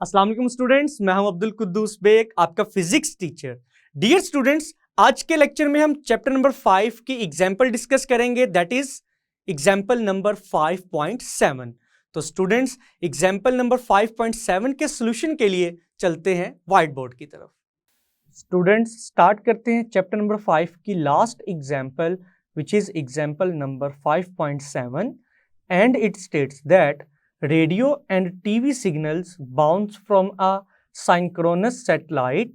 अस्सलाम वालेकुम स्टूडेंट्स, मैं हूं अब्दुल कुद्दूस बेग, आपका फिजिक्स टीचर। डियर स्टूडेंट्स, आज के लेक्चर में हम चैप्टर नंबर 5 की एग्जाम्पल डिस्कस करेंगे, दैट इज एग्जाम्पल नंबर 5.7। तो स्टूडेंट्स, एग्जाम्पल नंबर 5.7 के सोल्यूशन के लिए चलते हैं व्हाइट बोर्ड की तरफ। स्टूडेंट्स, स्टार्ट करते हैं चैप्टर नंबर 5 की last example, which is example number 5.7, and it states that radio and TV signals bounce from a synchronous satellite.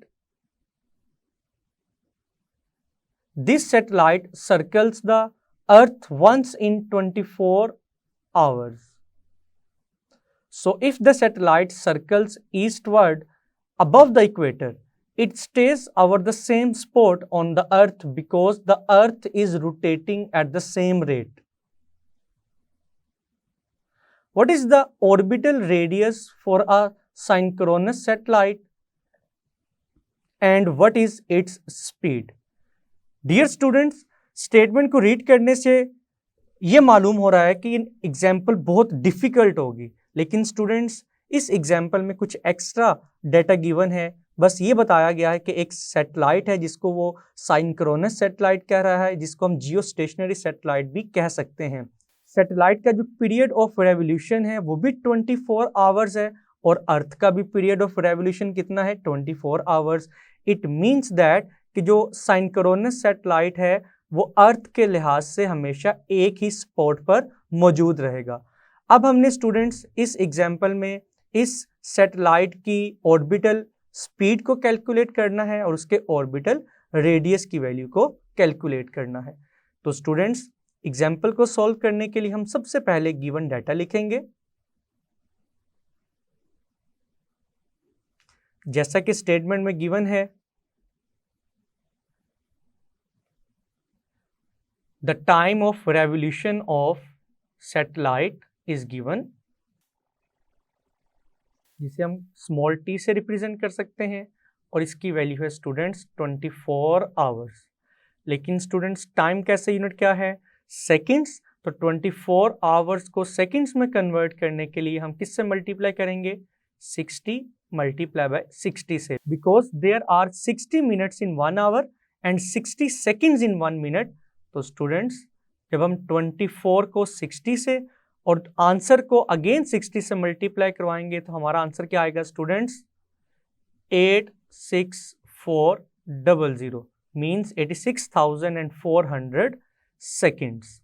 This satellite circles the Earth once in 24 hours. So if the satellite circles eastward above the equator, it stays over the same spot on the Earth because the Earth is rotating at the same rate. What is the orbital radius for a synchronous satellite and what is its speed? Dear students, statement को read करने से ये मालूम हो रहा है कि example बहुत डिफिकल्ट होगी, लेकिन स्टूडेंट्स इस एग्जाम्पल में कुछ एक्स्ट्रा डाटा गिवन है। बस ये बताया गया है कि एक सैटेलाइट है जिसको वो साइंक्रोनस सैटेलाइट कह रहा है, जिसको हम जियो स्टेशनरी सैटेलाइट भी कह सकते हैं। सैटेलाइट का जो पीरियड ऑफ रेवोल्यूशन है वो भी 24 आवर्स है और अर्थ का भी पीरियड ऑफ रेवोल्यूशन कितना है, 24 आवर्स। इट मीन्स दैट कि जो साइंक्रोनस सैटेलाइट है वो अर्थ के लिहाज से हमेशा एक ही स्पॉट पर मौजूद रहेगा। अब हमने स्टूडेंट्स इस एग्जाम्पल में इस सैटेलाइट की ऑर्बिटल स्पीड को कैलकुलेट करना है और उसके ऑर्बिटल रेडियस की वैल्यू को कैलकुलेट करना है। तो स्टूडेंट्स, एग्जाम्पल को सॉल्व करने के लिए हम सबसे पहले गिवन डाटा लिखेंगे। जैसा कि स्टेटमेंट में गिवन है, the time of revolution of satellite is given, जिसे हम स्मॉल टी से रिप्रेजेंट कर सकते हैं और इसकी वैल्यू है स्टूडेंट्स 24 आवर्स। लेकिन स्टूडेंट्स टाइम कैसे यूनिट क्या है, सेकंड्स। तो 24 आवर्स को सेकंड्स में कन्वर्ट करने के लिए हम किससे मल्टीप्लाई करेंगे, 60 मल्टीप्लाई बाय 60 से, because there are 60 minutes in 1 hour and 60 seconds in 1 minute. तो स्टूडेंट्स, जब हम 24 को 60 से और आंसर को अगेन 60 से मल्टीप्लाई करवाएंगे तो हमारा आंसर क्या आएगा students, 86400 means 86,400 seconds.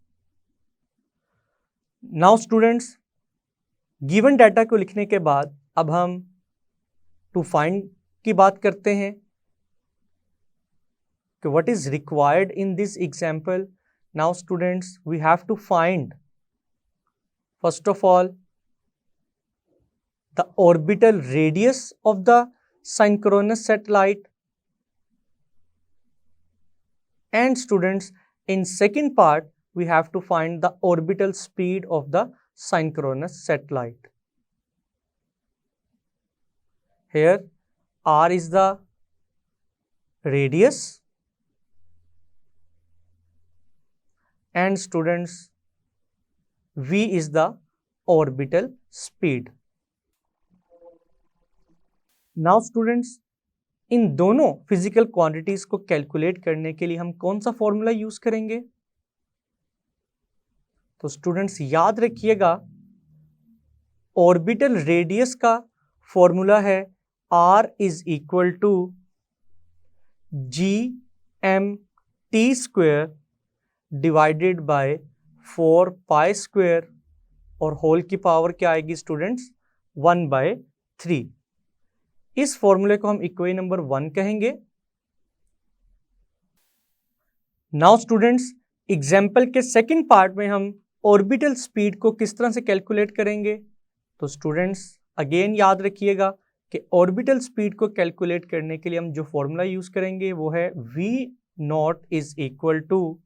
Now students, given data को लिखने के बाद अब हम टू फाइंड की बात करते हैं कि what is required in this example. Now students, we have to find first of all the orbital radius of the synchronous satellite, and students, in second part we have to find the orbital speed of the synchronous satellite. Here r is the radius and students v is the orbital speed. Now students, इन दोनों physical quantities को calculate करने के लिए हम कौन सा formula use करेंगे? तो स्टूडेंट्स याद रखिएगा, ऑर्बिटल रेडियस का फॉर्मूला है r is equal to GMT square divided by 4 pi square और होल की पावर क्या आएगी स्टूडेंट्स, 1/3। इस फॉर्मूले को हम इक्वेशन नंबर 1 कहेंगे। नाउ स्टूडेंट्स, एग्जाम्पल के सेकंड पार्ट में हम ऑर्बिटल स्पीड को किस तरह से कैलकुलेट करेंगे। तो स्टूडेंट्स अगेन याद रखिएगा कि ऑर्बिटल स्पीड को कैलकुलेट करने के लिए हम जो फॉर्मूला यूज करेंगे वो है v0 is equal to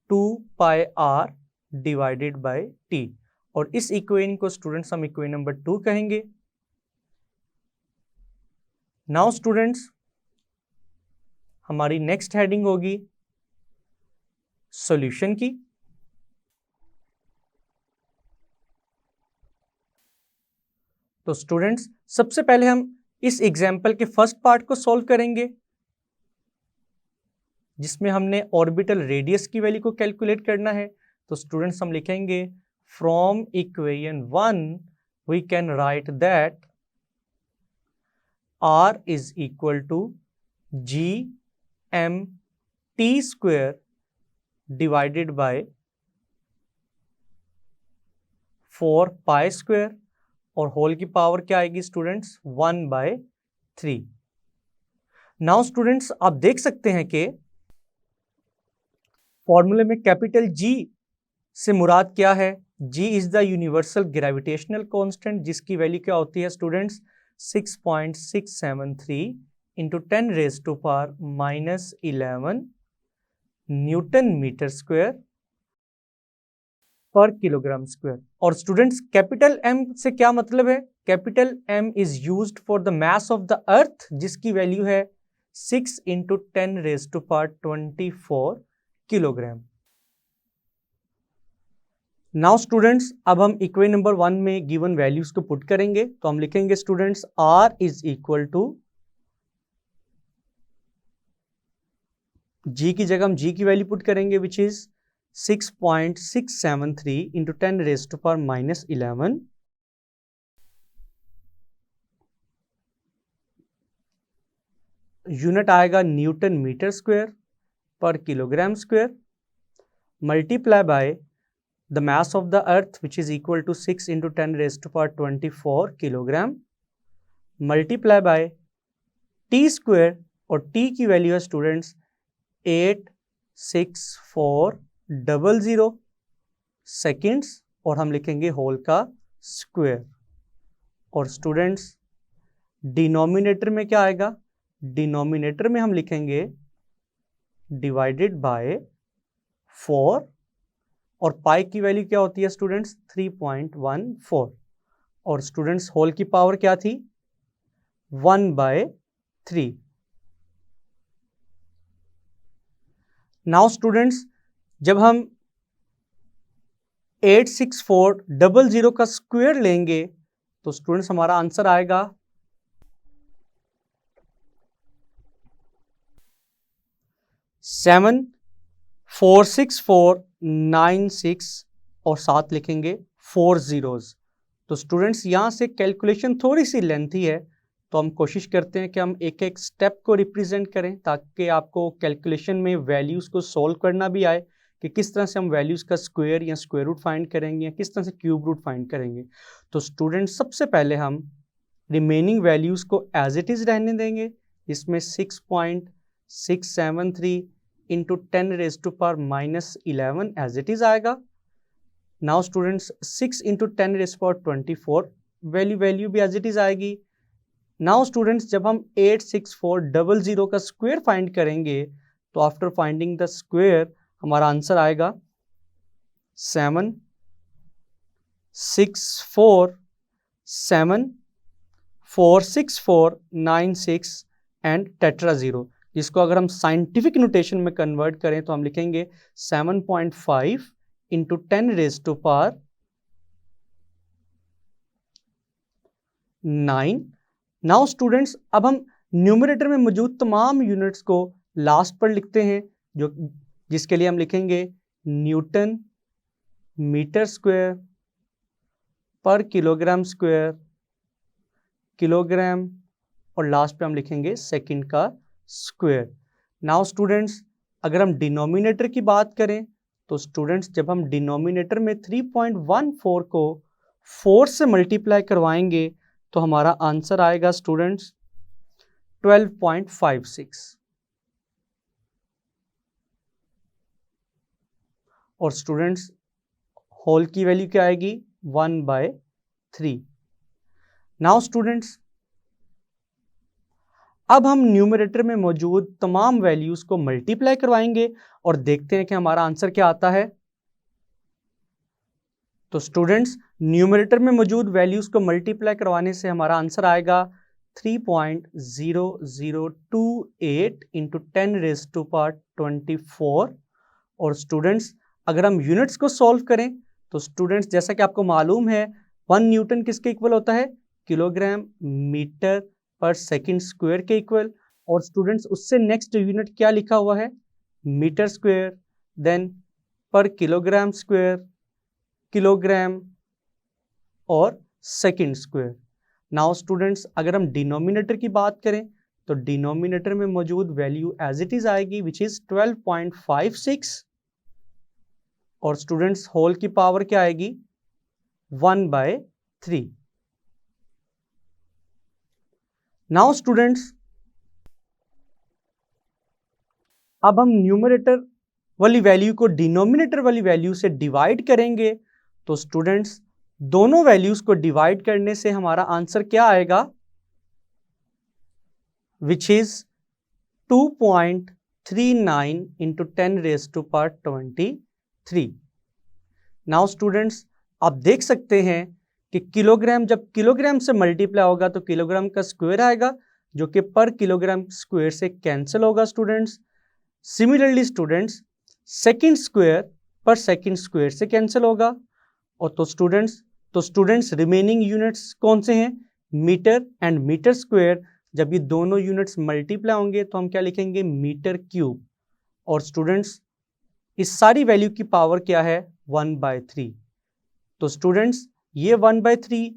2 pi r divided by t, और इस इक्वेशन को स्टूडेंट्स हम इक्वेशन नंबर 2 कहेंगे। नाउ स्टूडेंट्स, हमारी नेक्स्ट हेडिंग होगी सॉल्यूशन की। तो स्टूडेंट्स सबसे पहले हम इस एग्जाम्पल के फर्स्ट पार्ट को सॉल्व करेंगे, जिसमें हमने ऑर्बिटल रेडियस की वैल्यू को कैलकुलेट करना है। तो स्टूडेंट्स हम लिखेंगे from equation 1 we can write that R is equal to GMT square divided by 4 pi square और होल की पावर क्या आएगी स्टूडेंट्स 1/3। नाउ स्टूडेंट्स आप देख सकते हैं कि फॉर्मूले में कैपिटल G से मुराद क्या है? G is the universal gravitational constant, जिसकी वैल्यू क्या होती है students 6.673 into 10⁻⁻11 newton metre square पर किलोग्राम स्क्वायर। और स्टूडेंट्स कैपिटल M से क्या मतलब है? Capital M is used for the mass of the earth, जिसकी वैल्यू है 6 इंटू 10⁻24 किलोग्राम। नाउ स्टूडेंट्स अब हम इक्वेशन नंबर 1 में गिवन वैल्यूज को पुट करेंगे। तो हम लिखेंगे students R is equal to G की जगह हम G की वैल्यू पुट करेंगे विच इज 6.673 इंटू 10⁻⁻11 यूनिट आएगा न्यूटन मीटर स्क्वायर पर kilogram square multiply by the mass of the earth which is equal to 6 into 10⁻24 kilogram multiply by t square और t की value है students 86400 seconds और हम लिखेंगे whole का square. और स्टूडेंट्स डिनोमिनेटर में क्या आएगा? डिनोमिनेटर में हम लिखेंगे डिवाइडेड बाय 4 और पाई की वैल्यू क्या होती है स्टूडेंट्स 3.14 और स्टूडेंट्स होल की पावर क्या थी 1/3। नाउ स्टूडेंट्स जब हम 86400 का स्क्वायर लेंगे तो स्टूडेंट्स हमारा आंसर आएगा 746,496 और साथ लिखेंगे 4 zeros। तो स्टूडेंट्स यहाँ से कैलकुलेशन थोड़ी सी लेंथी है, तो हम कोशिश करते हैं कि हम एक एक स्टेप को रिप्रेजेंट करें ताकि आपको कैलकुलेशन में वैल्यूज़ को सॉल्व करना भी आए कि किस तरह से हम वैल्यूज़ का स्क्वायर या स्क्वायर रूट फाइंड करेंगे या किस तरह से क्यूब रूट फाइंड करेंगे। तो स्टूडेंट्स सबसे पहले हम रिमेनिंग वैल्यूज़ को एज इट इज़ रहने देंगे, इसमें 6.673 इंटू 10⁻⁻11 एज इट इज आएगा। नाउ स्टूडेंट्स 6 इंटू 10⁻24 वैल्यू भी एज इट इज आएगी। नाउ स्टूडेंट्स जब हम 86400 का स्क्वायर फाइंड करेंगे तो आफ्टर फाइंडिंग द स्क्वायर हमारा आंसर आएगा 764,46496 एंड टेट्रा 0, जिसको अगर हम साइंटिफिक नोटेशन में कन्वर्ट करें तो हम लिखेंगे 7.5 इंटू 10⁻9। नाउ स्टूडेंट्स अब हम न्यूमरेटर में मौजूद तमाम यूनिट्स को लास्ट पर लिखते हैं, जिसके लिए हम लिखेंगे न्यूटन मीटर स्क्वायर पर किलोग्राम स्क्वायर किलोग्राम और लास्ट पे हम लिखेंगे सेकंड का स्क्वायर। नाउ स्टूडेंट्स अगर हम डिनोमिनेटर की बात करें तो स्टूडेंट्स जब हम डिनोमिनेटर में 3.14 को 4 से मल्टीप्लाई करवाएंगे तो हमारा आंसर आएगा स्टूडेंट्स 12.56 और स्टूडेंट्स होल की वैल्यू क्या आएगी 1/3। नाउ स्टूडेंट्स अब हम न्यूमरेटर में मौजूद तमाम वैल्यूज को मल्टीप्लाई करवाएंगे और देखते हैं कि हमारा आंसर क्या आता है। तो स्टूडेंट्स न्यूमरेटर में मौजूद वैल्यूज को मल्टीप्लाई करवाने से हमारा आंसर आएगा 3.0028 इंटू 10⁻24 और स्टूडेंट्स अगर हम यूनिट्स को सॉल्व करें तो स्टूडेंट्स जैसा कि आपको मालूम है 1 न्यूटन किसके इक्वल होता है किलोग्राम मीटर पर सेकंड स्क्वायर के इक्वल, और स्टूडेंट्स उससे नेक्स्ट यूनिट क्या लिखा हुआ है, मीटर स्क्वायर, देन पर किलोग्राम स्क्वायर, किलोग्राम और सेकंड स्क्वायर। नाउ स्टूडेंट्स अगर हम डिनोमिनेटर की बात करें तो डिनोमिनेटर में मौजूद वैल्यू एज इट इज आएगी विच इज 12.56, और स्टूडेंट्स होल की पावर क्या आएगी 1/3। नाउ स्टूडेंट्स अब हम न्यूमरेटर वाली वैल्यू को डिनोमिनेटर वाली वैल्यू से डिवाइड करेंगे, तो स्टूडेंट्स दोनों वैल्यूज को डिवाइड करने से हमारा आंसर क्या आएगा, which is 2.39 into 10⁻23। Now students आप देख सकते हैं कि किलोग्राम जब किलोग्राम से मल्टीप्लाई होगा तो किलोग्राम का स्क्वायर आएगा जो कि पर किलोग्राम स्क्वायर से कैंसिल होगा students. Similarly students second square पर सेकंड स्क्वायर से कैंसिल होगा, और तो स्टूडेंट्स रिमेनिंग यूनिट्स कौन से हैं, मीटर एंड मीटर स्क्वायर। जब ये दोनों यूनिट्स मल्टीप्लाई होंगे तो हम क्या लिखेंगे, मीटर क्यूब, और स्टूडेंट्स इस सारी वैल्यू की पावर क्या है 1/3। तो स्टूडेंट्स ये 1/3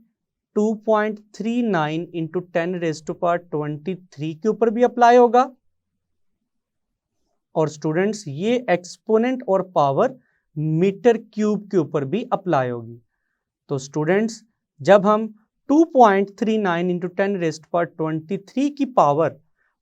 2.39 इंटू 10⁻23 के ऊपर भी अप्लाई होगा, और स्टूडेंट्स ये एक्सपोनेंट और पावर मीटर क्यूब के ऊपर भी अप्लाई होगी। तो स्टूडेंट्स जब हम 2.39 इंटू 10⁻23 की पावर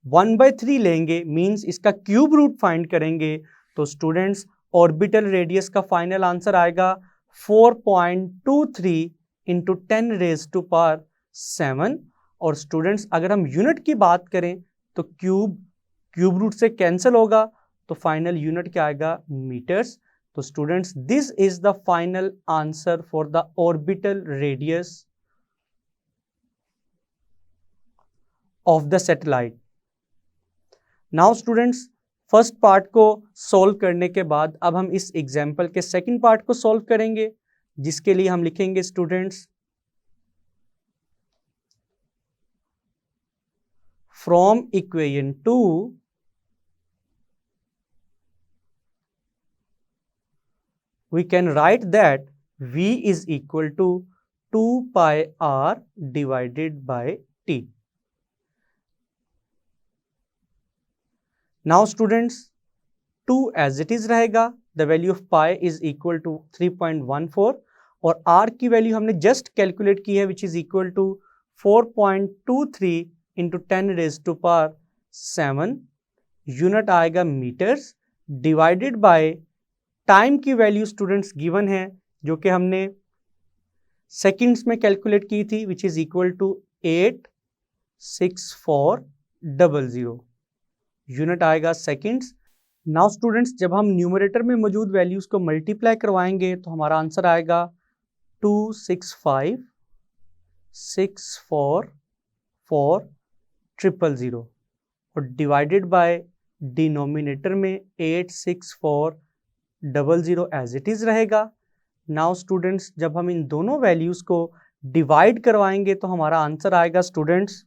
1/3 लेंगे, मींस इसका क्यूब रूट फाइंड करेंगे, तो स्टूडेंट्स ऑर्बिटल रेडियस का फाइनल आंसर आएगा 4.23 इंटू 10⁻7। और स्टूडेंट्स अगर हम यूनिट की बात करें तो क्यूब रूट से कैंसिल होगा, तो फाइनल यूनिट क्या आएगा, मीटर्स। तो students this is the final answer for the orbital radius of the satellite. Now students first part को सॉल्व करने के बाद अब हम इस एग्जाम्पल के सेकंड पार्ट को सॉल्व करेंगे, जिसके लिए हम लिखेंगे students from equation 2 we can write that V is equal to 2 pi r divided by t. Now students 2 as it is रहेगा, the value of pi is equal to 3.14, और r की value हमने just calculate की है which is equal to 4.23 into 10⁻7, unit आएगा metres, divided by time की value students given है जो कि हमने सेकंड्स में कैलकुलेट की थी which is equal to 86400, unit आएगा सेकंड्स। नाउ स्टूडेंट्स जब हम न्यूमरेटर में मौजूद वैल्यूज को मल्टीप्लाई करवाएंगे तो हमारा आंसर आएगा 265,644,000 और डिवाइडेड बाय डिनोमिनेटर में 86400 एज इट इज रहेगा। नाउ स्टूडेंट्स जब हम इन दोनों वैल्यूज को डिवाइड करवाएंगे तो हमारा आंसर आएगा स्टूडेंट्स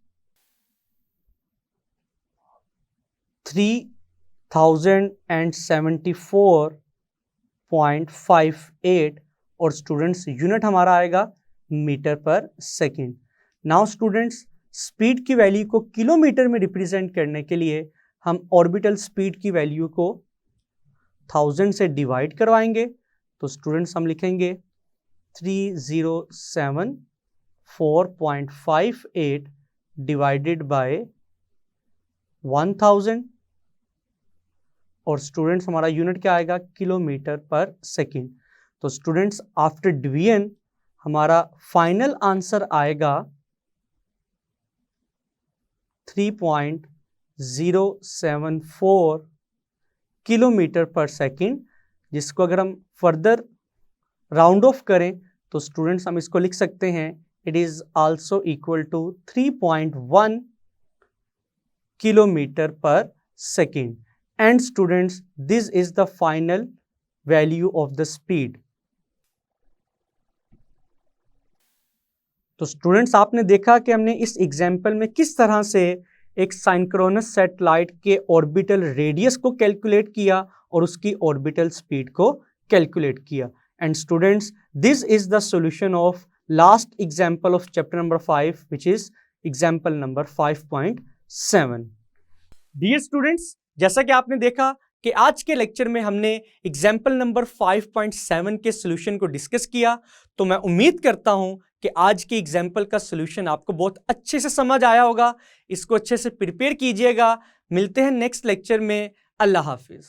3074.58 और स्टूडेंट्स यूनिट हमारा आएगा मीटर पर सेकेंड। नाउ स्टूडेंट्स स्पीड की वैल्यू को किलोमीटर में रिप्रेजेंट करने के लिए हम ऑर्बिटल स्पीड की वैल्यू को 1000 से डिवाइड करवाएंगे, तो स्टूडेंट्स हम लिखेंगे 3074.58 डिवाइडेड बाय 1000 और स्टूडेंट्स हमारा यूनिट क्या आएगा किलोमीटर पर सेकेंड। तो स्टूडेंट्स आफ्टर डिवीजन हमारा फाइनल आंसर आएगा 3.074 किलोमीटर पर सेकेंड, जिसको अगर हम फर्दर राउंड ऑफ करें तो स्टूडेंट्स हम इसको लिख सकते हैं it is also equal to 3.1 kilometre per second. And students this is the final value of the speed. तो स्टूडेंट्स आपने देखा कि हमने इस एग्जाम्पल में किस तरह से एक साइंक्रोनस सैटेलाइट के ऑर्बिटल रेडियस को कैलकुलेट किया और उसकी ऑर्बिटल स्पीड को कैलकुलेट किया। And students, this is the solution of last example of chapter number 5 which is example number 5.7। Dear students, जैसा कि आपने देखा कि आज के लेक्चर में हमने एग्जाम्पल नंबर 5.7 के सॉल्यूशन को डिस्कस किया, तो मैं उम्मीद करता हूं कि आज के एग्जाम्पल का सॉल्यूशन आपको बहुत अच्छे से समझ आया होगा। इसको अच्छे से प्रिपेयर कीजिएगा। मिलते हैं नेक्स्ट लेक्चर में। अल्लाह हाफिज।